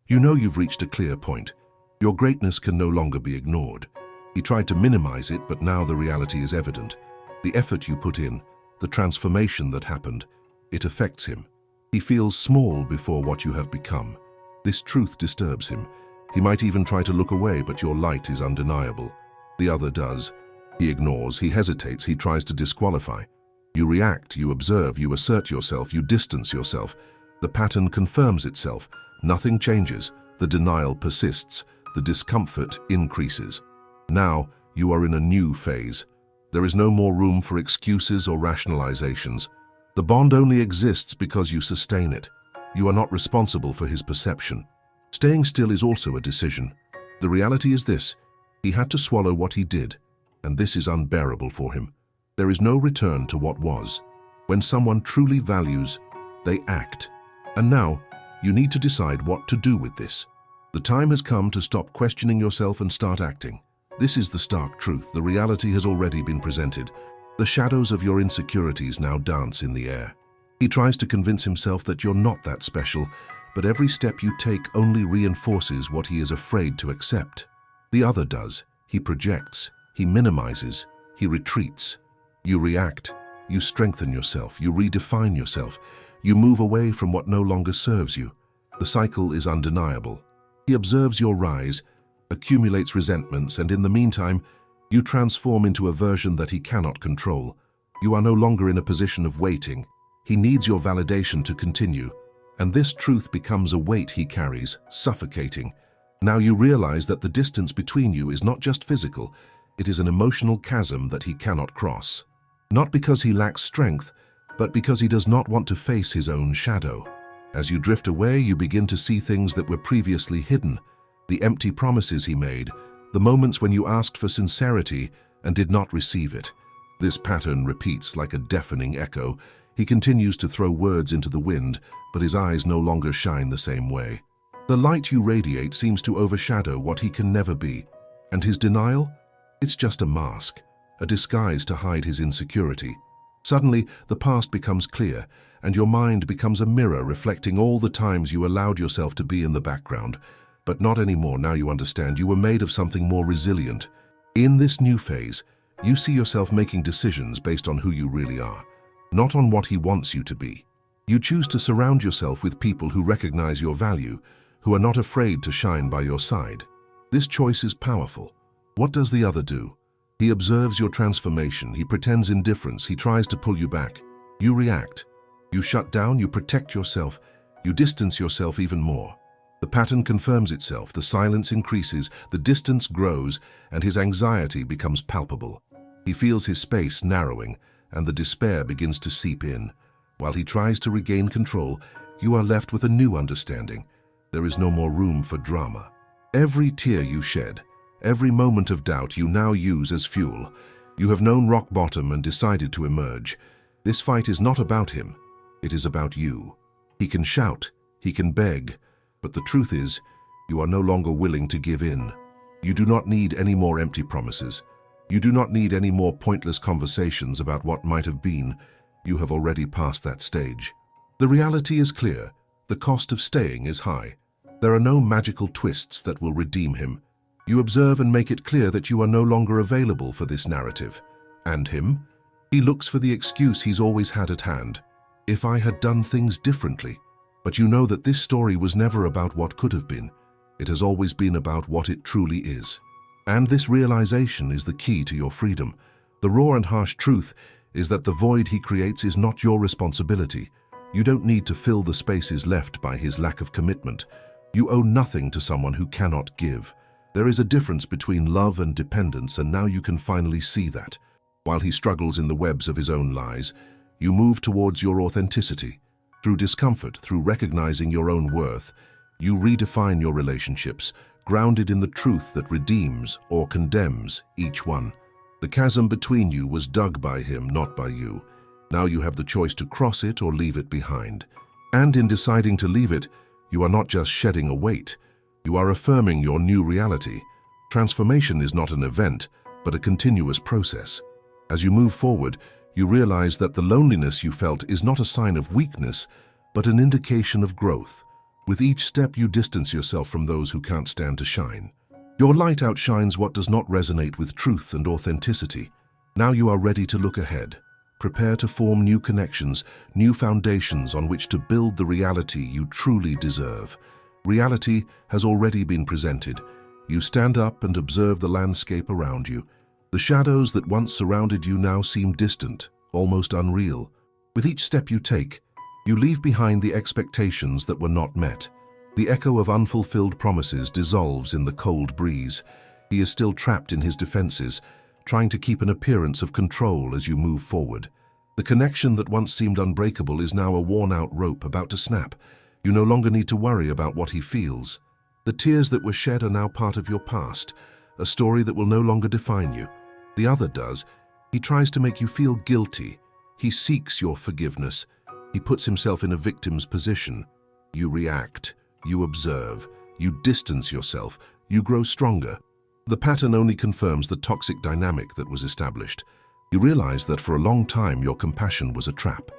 You know you've reached a clear point. Your greatness can no longer be ignored. He tried to minimize it, but now the reality is evident. The effort you put in, the transformation that happened, it affects him. He feels small before what you have become. This truth disturbs him. He might even try to look away, but your light is undeniable. The other does. He ignores, he hesitates, he tries to disqualify. You react, you observe, you assert yourself, you distance yourself. The pattern confirms itself. Nothing changes. The denial persists. The discomfort increases. Now, you are in a new phase. There is no more room for excuses or rationalizations. The bond only exists because you sustain it. You are not responsible for his perception. Staying still is also a decision. The reality is this: he had to swallow what he did, and this is unbearable for him. There is no return to what was. When someone truly values, they act. And now, you need to decide what to do with this. The time has come to stop questioning yourself and start acting. This is the stark truth. The reality has already been presented. The shadows of your insecurities now dance in the air. He tries to convince himself that you're not that special, but every step you take only reinforces what he is afraid to accept. The other does. He projects, he minimizes, he retreats. You react, you strengthen yourself, you redefine yourself, you move away from what no longer serves you. The cycle is undeniable. He observes your rise, accumulates resentments, and in the meantime, you transform into a version that he cannot control. You are no longer in a position of waiting. He needs your validation to continue, and this truth becomes a weight he carries, suffocating. Now you realize that the distance between you is not just physical, it is an emotional chasm that he cannot cross. Not because he lacks strength, but because he does not want to face his own shadow. As you drift away, you begin to see things that were previously hidden, the empty promises he made, the moments when you asked for sincerity and did not receive it. This pattern repeats like a deafening echo. He continues to throw words into the wind, but his eyes no longer shine the same way. The light you radiate seems to overshadow what he can never be. And his denial? It's just a mask, a disguise to hide his insecurity. Suddenly, the past becomes clear, and your mind becomes a mirror reflecting all the times you allowed yourself to be in the background. But not anymore. Now you understand you were made of something more resilient. In this new phase, you see yourself making decisions based on who you really are, not on what he wants you to be. You choose to surround yourself with people who recognize your value, who are not afraid to shine by your side. This choice is powerful. What does the other do? He observes your transformation, he pretends indifference, he tries to pull you back. You react. You shut down, you protect yourself, you distance yourself even more. The pattern confirms itself, the silence increases, the distance grows, and his anxiety becomes palpable. He feels his space narrowing, and the despair begins to seep in. While he tries to regain control, you are left with a new understanding. There is no more room for drama. Every tear you shed, every moment of doubt you now use as fuel. You have known rock bottom and decided to emerge. This fight is not about him. It is about you. He can shout, he can beg, but the truth is, you are no longer willing to give in. You do not need any more empty promises. You do not need any more pointless conversations about what might have been. You have already passed that stage. The reality is clear. The cost of staying is high. There are no magical twists that will redeem him. You observe and make it clear that you are no longer available for this narrative. And him? He looks for the excuse he's always had at hand. If I had done things differently. But you know that this story was never about what could have been. It has always been about what it truly is. And this realization is the key to your freedom. The raw and harsh truth is that the void he creates is not your responsibility. You don't need to fill the spaces left by his lack of commitment. You owe nothing to someone who cannot give. There is a difference between love and dependence, and now you can finally see that. While he struggles in the webs of his own lies, you move towards your authenticity. Through discomfort, through recognizing your own worth, you redefine your relationships, grounded in the truth that redeems or condemns each one. The chasm between you was dug by him, not by you. Now you have the choice to cross it or leave it behind. And in deciding to leave it, you are not just shedding a weight, you are affirming your new reality. Transformation is not an event, but a continuous process. As you move forward, you realize that the loneliness you felt is not a sign of weakness, but an indication of growth. With each step you distance yourself from those who can't stand to shine. Your light outshines what does not resonate with truth and authenticity. Now you are ready to look ahead. Prepare to form new connections, new foundations on which to build the reality you truly deserve. Reality has already been presented. You stand up and observe the landscape around you. The shadows that once surrounded you now seem distant, almost unreal. With each step you take, you leave behind the expectations that were not met. The echo of unfulfilled promises dissolves in the cold breeze. He is still trapped in his defenses, trying to keep an appearance of control as you move forward. The connection that once seemed unbreakable is now a worn-out rope about to snap. You no longer need to worry about what he feels. The tears that were shed are now part of your past, a story that will no longer define you. The other does. He tries to make you feel guilty. He seeks your forgiveness. He puts himself in a victim's position. You react. You observe. You distance yourself. You grow stronger. The pattern only confirms the toxic dynamic that was established. You realize that for a long time your compassion was a trap.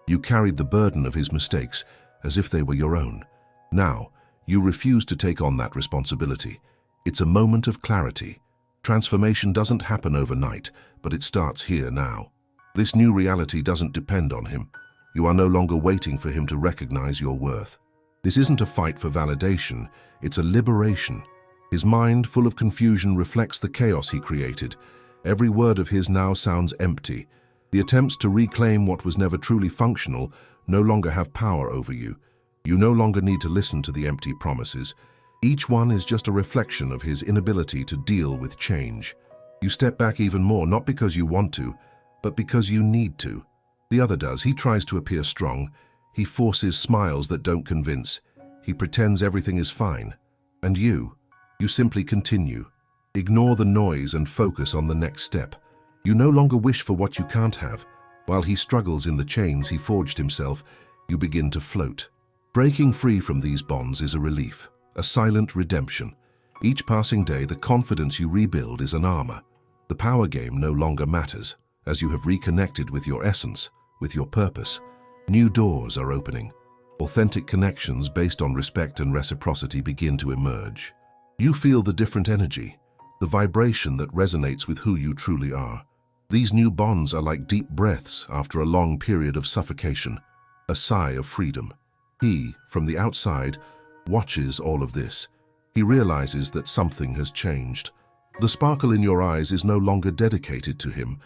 You carried the burden of his mistakes as if they were your own. Now, you refuse to take on that responsibility. It's a moment of clarity. Transformation doesn't happen overnight, but it starts here now. This new reality doesn't depend on him. You are no longer waiting for him to recognize your worth. This isn't a fight for validation, it's a liberation. His mind, full of confusion, reflects the chaos he created. Every word of his now sounds empty. The attempts to reclaim what was never truly functional no longer have power over you. You no longer need to listen to the empty promises. Each one is just a reflection of his inability to deal with change. You step back even more, not because you want to, but because you need to. The other does. He tries to appear strong. He forces smiles that don't convince. He pretends everything is fine. And you simply continue. Ignore the noise and focus on the next step. You no longer wish for what you can't have. While he struggles in the chains he forged himself, you begin to float. Breaking free from these bonds is a relief, a silent redemption. Each passing day, the confidence you rebuild is an armor. The power game no longer matters, as you have reconnected with your essence, with your purpose. New doors are opening. Authentic connections based on respect and reciprocity begin to emerge. You feel the different energy, the vibration that resonates with who you truly are. These new bonds are like deep breaths after a long period of suffocation, a sigh of freedom. He, from the outside, watches all of this. He realizes that something has changed. The sparkle in your eyes is no longer dedicated to him,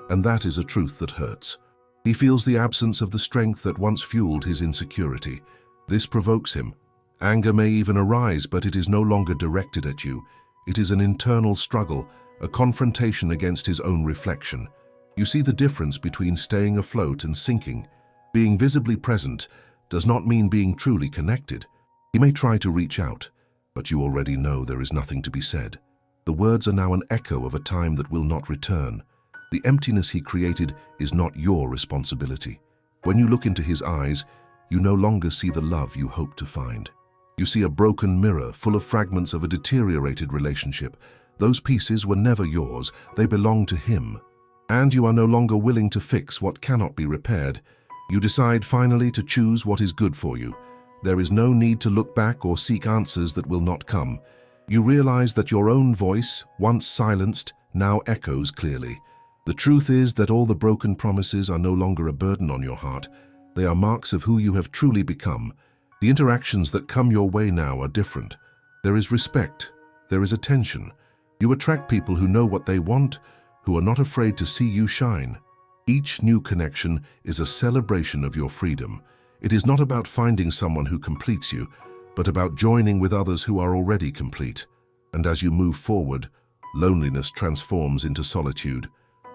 and that is a truth that hurts. He feels the absence of the strength that once fueled his insecurity. This provokes him. Anger may even arise, but it is no longer directed at you. It is an internal struggle, a confrontation against his own reflection. You see the difference between staying afloat and sinking. Being visibly present does not mean being truly connected. He may try to reach out, but you already know there is nothing to be said. The words are now an echo of a time that will not return. The emptiness he created is not your responsibility. When you look into his eyes, you no longer see the love you hoped to find. You see a broken mirror full of fragments of a deteriorated relationship. Those pieces were never yours, they belong to him. And you are no longer willing to fix what cannot be repaired. You decide finally to choose what is good for you. There is no need to look back or seek answers that will not come. You realize that your own voice, once silenced, now echoes clearly. The truth is that all the broken promises are no longer a burden on your heart. They are marks of who you have truly become. The interactions that come your way now are different. There is respect. There is attention. You attract people who know what they want, who are not afraid to see you shine. Each new connection is a celebration of your freedom. It is not about finding someone who completes you, but about joining with others who are already complete. And as you move forward, loneliness transforms into solitude.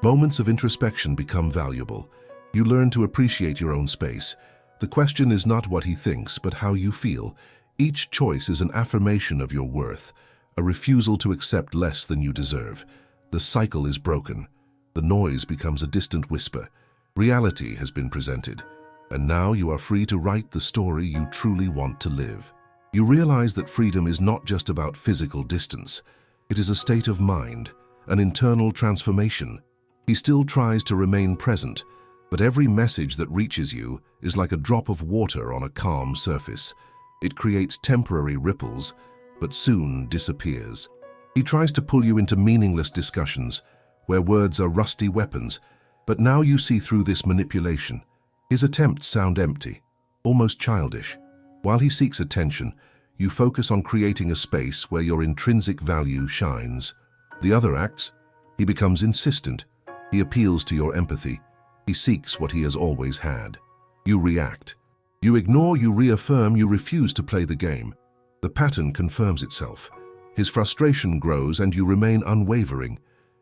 Moments of introspection become valuable. You learn to appreciate your own space. The question is not what he thinks, but how you feel. Each choice is an affirmation of your worth, a refusal to accept less than you deserve. The cycle is broken. The noise becomes a distant whisper. Reality has been presented, and now you are free to write the story you truly want to live. You realize that freedom is not just about physical distance. It is a state of mind, an internal transformation. He still tries to remain present, but every message that reaches you is like a drop of water on a calm surface. It creates temporary ripples, but soon disappears. He tries to pull you into meaningless discussions, where words are rusty weapons, but now you see through this manipulation. His attempts sound empty, almost childish. While he seeks attention, you focus on creating a space where your intrinsic value shines. The other acts, he becomes insistent. He appeals to your empathy. He seeks what he has always had. You react. You ignore, you reaffirm, you refuse to play the game. The pattern confirms itself. His frustration grows and you remain unwavering.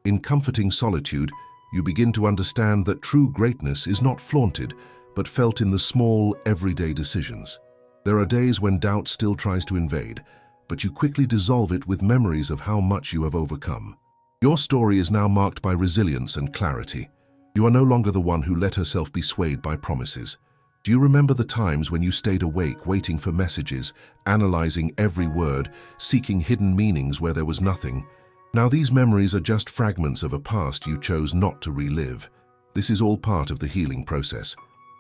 In comforting solitude, you begin to understand that true greatness is not flaunted, but felt in the small, everyday decisions. There are days when doubt still tries to invade, but you quickly dissolve it with memories of how much you have overcome. Your story is now marked by resilience and clarity. You are no longer the one who let herself be swayed by promises. Do you remember the times when you stayed awake, waiting for messages, analyzing every word, seeking hidden meanings where there was nothing? Now these memories are just fragments of a past you chose not to relive. This is all part of the healing process.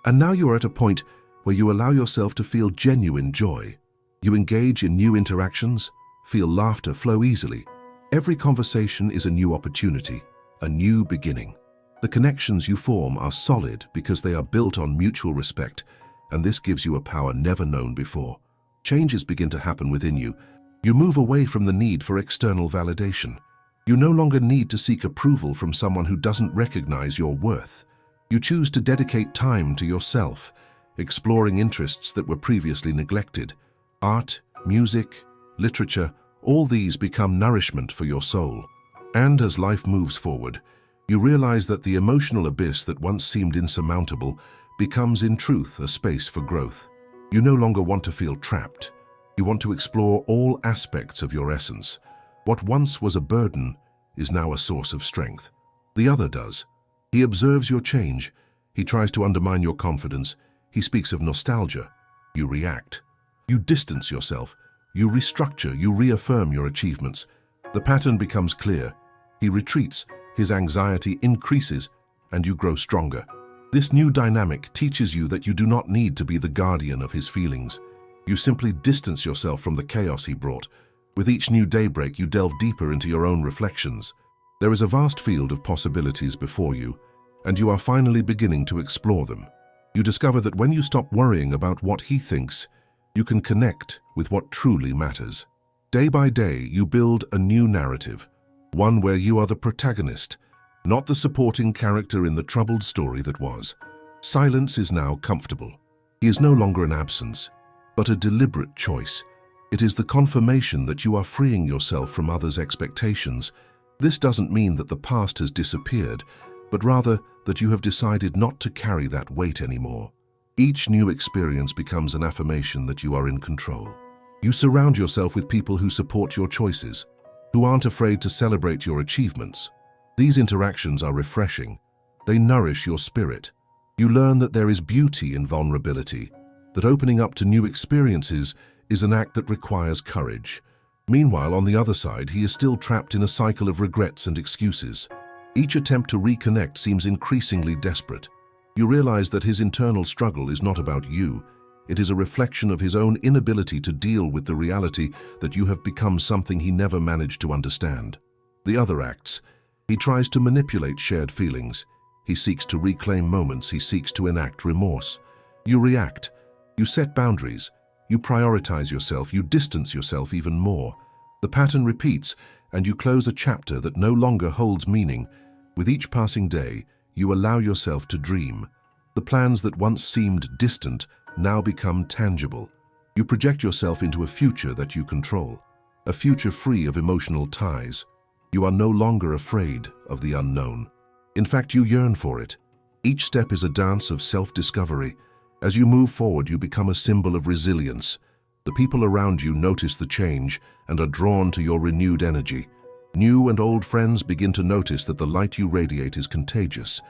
And now you are at a point where you allow yourself to feel genuine joy. You engage in new interactions, feel laughter flow easily. Every conversation is a new opportunity, a new beginning. The connections you form are solid because they are built on mutual respect, and this gives you a power never known before. Changes begin to happen within you. You move away from the need for external validation. You no longer need to seek approval from someone who doesn't recognize your worth. You choose to dedicate time to yourself, exploring interests that were previously neglected. Art, music, literature, all these become nourishment for your soul. And as life moves forward, you realize that the emotional abyss that once seemed insurmountable becomes in truth a space for growth. You no longer want to feel trapped. You want to explore all aspects of your essence. What once was a burden is now a source of strength. The other does. He observes your change. He tries to undermine your confidence. He speaks of nostalgia. You react. You distance yourself. You restructure. You reaffirm your achievements. The pattern becomes clear. He retreats. His anxiety increases, and you grow stronger. This new dynamic teaches you that you do not need to be the guardian of his feelings. You simply distance yourself from the chaos he brought. With each new daybreak, you delve deeper into your own reflections. There is a vast field of possibilities before you, and you are finally beginning to explore them. You discover that when you stop worrying about what he thinks, you can connect with what truly matters. Day by day, you build a new narrative, one where you are the protagonist, not the supporting character in the troubled story that was. Silence is now comfortable. He is no longer an absence, but a deliberate choice. It is the confirmation that you are freeing yourself from others' expectations. This doesn't mean that the past has disappeared, but rather that you have decided not to carry that weight anymore. Each new experience becomes an affirmation that you are in control. You surround yourself with people who support your choices, who aren't afraid to celebrate your achievements. These interactions are refreshing. They nourish your spirit. You learn that there is beauty in vulnerability, that opening up to new experiences is an act that requires courage. Meanwhile, on the other side, he is still trapped in a cycle of regrets and excuses. Each attempt to reconnect seems increasingly desperate. You realize that his internal struggle is not about you. It is a reflection of his own inability to deal with the reality that you have become something he never managed to understand. The other acts. He tries to manipulate shared feelings. He seeks to reclaim moments. He seeks to enact remorse. You react. You set boundaries. You prioritize yourself. You distance yourself even more. The pattern repeats, and you close a chapter that no longer holds meaning. With each passing day, you allow yourself to dream. The plans that once seemed distant now become tangible. You project yourself into a future that you control, a future free of emotional ties. You are no longer afraid of the unknown. In fact, you yearn for it. Each step is a dance of self-discovery. As you move forward, you become a symbol of resilience. The people around you notice the change and are drawn to your renewed energy. New and old friends begin to notice that the light you radiate is contagious.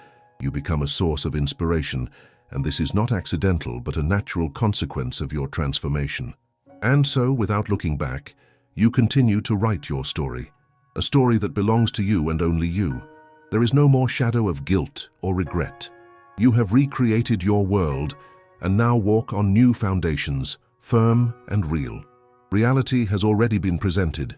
You become a source of inspiration, and this is not accidental but a natural consequence of your transformation. And so, without looking back, you continue to write your story, a story that belongs to you and only you. There is no more shadow of guilt or regret. You have recreated your world and now walk on new foundations, firm and real. Reality has already been presented.